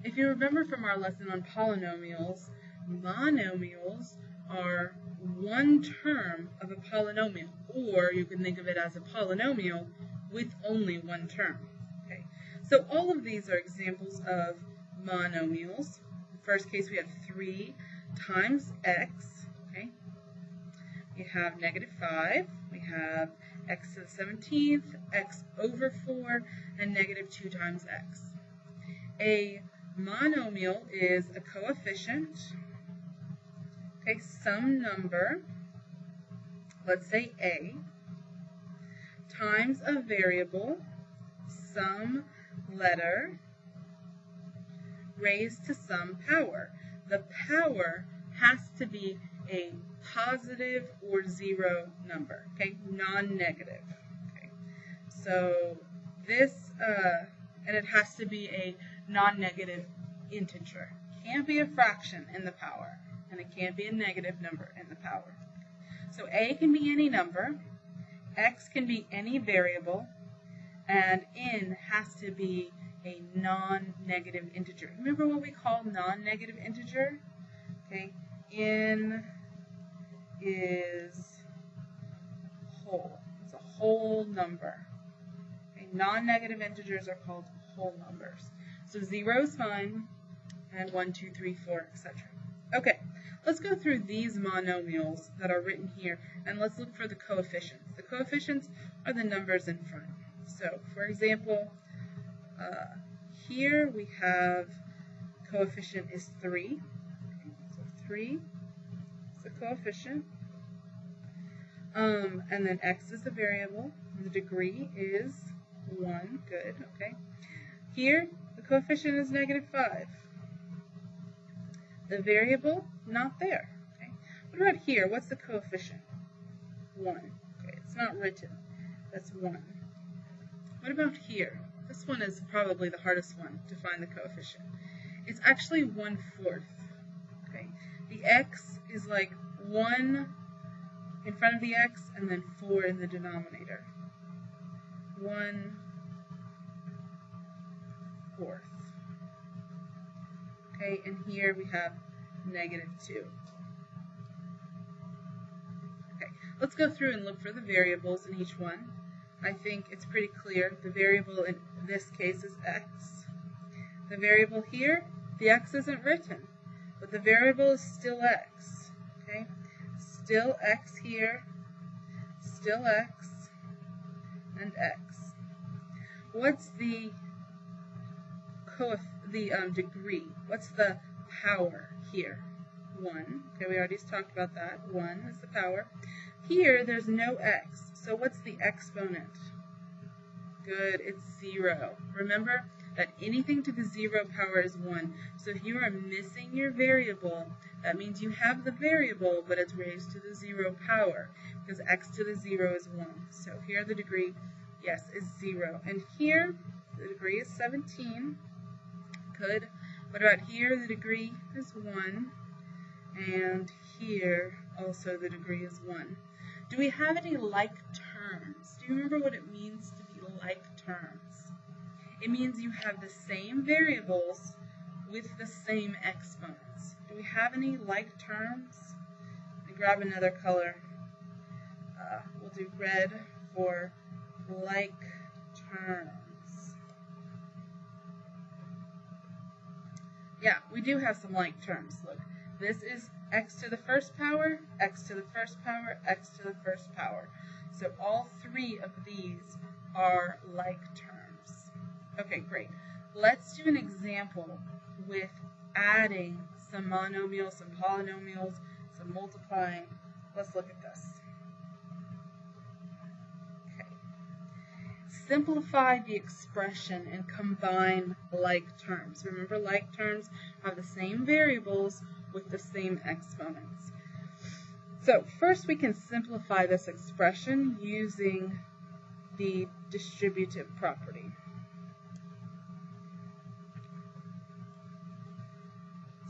If you remember from our lesson on polynomials, monomials are one term of a polynomial, or you can think of it as a polynomial with only one term. Okay, so all of these are examples of monomials. In the first case, we have 3 times x. Okay, we have -5. We have x to the 17th, x over 4, and -2 times x. A monomial is a coefficient, okay, some number, let's say a, times a variable, some letter, raised to some power. The power has to be a positive or 0 number, okay, non-negative. Okay, so this, and it has to be a non-negative integer. Can't be a fraction in the power, and it can't be a negative number in the power. So a can be any number, x can be any variable, and n has to be a non-negative integer. Remember what we call non-negative integer? Okay, n is whole. It's a whole number. Okay, non-negative integers are called whole numbers. So 0 is fine, and 1, 2, 3, 4, etc. Okay, let's go through these monomials that are written here, and let's look for the coefficients. The coefficients are the numbers in front. So, for example, here we have coefficient is 3. Okay, so 3 is the coefficient. And then x is the variable, and the degree is 1. Good, okay. Here, the coefficient is -5. The variable, not there. Okay. What about here? What's the coefficient? 1. Okay, it's not written. That's 1. What about here? This one is probably the hardest one to find the coefficient. It's actually 1/4. Okay. The x is like 1 in front of the x and then 4 in the denominator. 1/4. Okay, and here we have -2. Okay, let's go through and look for the variables in each one. I think it's pretty clear. The variable in this case is x. The variable here, the x isn't written, but the variable is still x. Okay, still x here, still x, and x. What's the degree? What's the power here? 1. Okay, we already talked about that. 1 is the power. Here, there's no x. So what's the exponent? Good, it's 0. Remember that anything to the 0 power is 1. So if you are missing your variable, that means you have the variable, but it's raised to the 0 power, because x to the 0 is 1. So here the degree, yes, is 0. And here, the degree is 17. Good. What about here? The degree is 1. And here, also the degree is 1. Do we have any like terms? Do you remember what it means to be like terms? It means you have the same variables with the same exponents. Do we have any like terms? Let me grab another color. We'll do red for like terms. Yeah, we do have some like terms. Look, this is x to the first power, x to the first power, x to the first power. So all 3 of these are like terms. Okay, great. Let's do an example with adding some monomials, some polynomials, some multiplying. Let's look at this. Okay. Simplify the expression and combine like terms. Remember, like terms have the same variables with the same exponents. So first we can simplify this expression using the distributive property.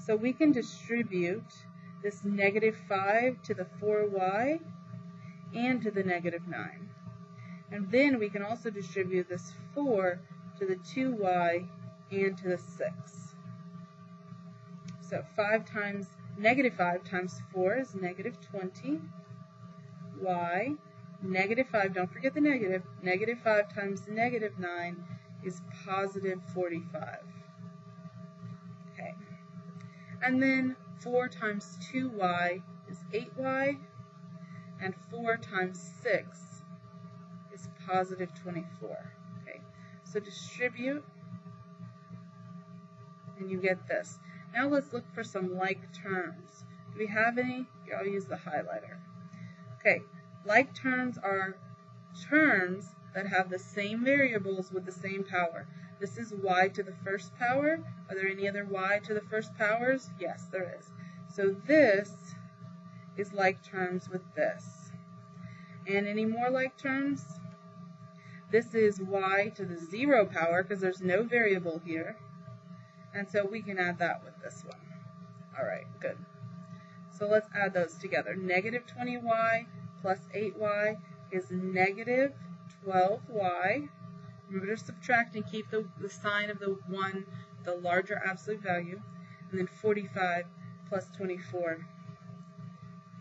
So we can distribute this -5 to the 4y and to the -9. And then we can also distribute this 4 to the 2y and to the 6. So negative 5 times 4 is negative 20. Y, negative 5, don't forget the negative. Negative 5 times negative 9 is positive 45. Okay. And then 4 times 2y is 8y. And 4 times 6 is positive 24. Okay. So distribute, and you get this. Now let's look for some like terms. Do we have any? Here, I'll use the highlighter. Okay, like terms are terms that have the same variables with the same power. This is y to the first power. Are there any other y to the first powers? Yes, there is. So this is like terms with this. And any more like terms? This is y to the 0 power because there's no variable here. And so we can add that with this one. All right, good. So let's add those together. Negative 20y plus 8y is negative 12y. Remember to subtract and keep the sign of the 1, the larger absolute value. And then 45 plus 24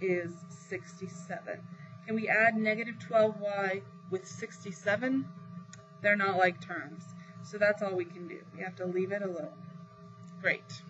is 67. Can we add negative 12y with 67? They're not like terms. So that's all we can do. We have to leave it alone. Great.